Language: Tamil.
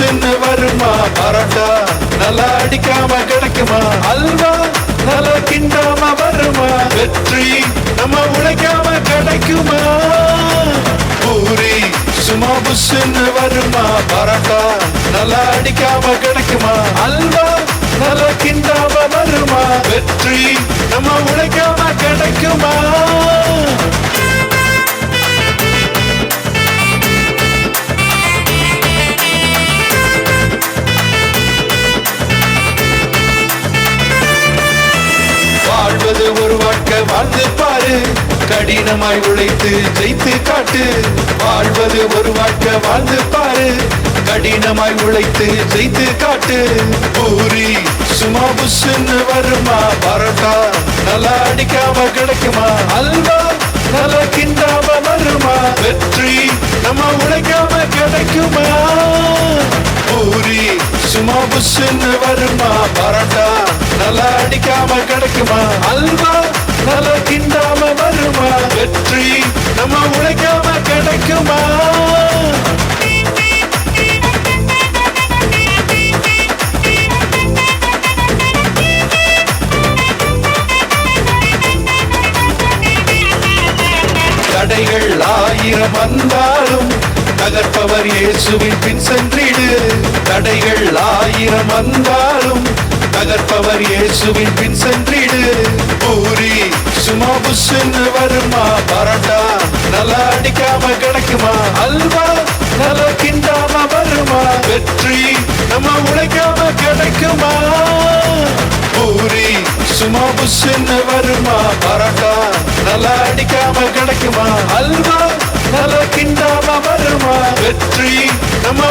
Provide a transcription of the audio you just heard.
புஸ்ன்னு வருமா? பரோட்டா நல்லா அடிக்காம கிடைக்குமா? அல்வா நல்லா கிண்டாம வருமா? வெற்றி நம்ம உழைக்காம கிடைக்குமா? பூரி சும்மா புஸ்ன்னு வருமா? பரோட்டா நல்லா அடிக்காம கிடைக்குமா? அல்வா நல்லா கிண்டாம வருமா? வெற்றி நம்ம உழைக்காம கிடைக்குமா? வாழ்வது ஒரு வாழ்க்கை வாழ்ந்து பாரு, கடினமாய் உழைத்து ஜெயித்து காட்டு. வாழ்வது ஒரு வாழ்க்கை வாழ்ந்து பாரு, கடினமாய் உழைத்து ஜெயித்து காட்டு. பூரி சும்மா புஸ்ன்னு வருமா? பரோட்டா நல்லா அடிக்காம கிடைக்குமா? அல்வா நல்லா கிண்டாம வருமா? வெற்றி நம்ம உழைக்காம கிடைக்குமா? பூரி சும்மா புஸ்ன்னு வருமா? பரோட்டா நல்லா அடிக்காம கிடைக்குமா? அல்வா நல்லா கிண்டாம வருமா? வெற்றி நம்ம உழைக்காம கிடைக்குமா? தடைகள் 1000 வந்தாலும் தகர்ப்பவர் இயேசுவின் பின் சென்றிடு. தடைகள் 1000 வந்தாலும் தகர்ப்பவர் இயேசுவின் பின் சென்றிடு. பூரி சும்மா புஸ்ன்னு வருமா? பரோட்டா நல்லா அடிக்காம கிடைக்குமா? அல்வா நல்லா கிண்டாம வருமா? வெற்றி நம்ம உழைக்காம கிடைக்குமா? பூரி சும்மா புஸ்ன்னு வருமா? பரோட்டா நல்லா அடிக்காம கிடைக்குமா? அல்வா நல்லா கிண்டாம வருமா? வெற்றி நம்ம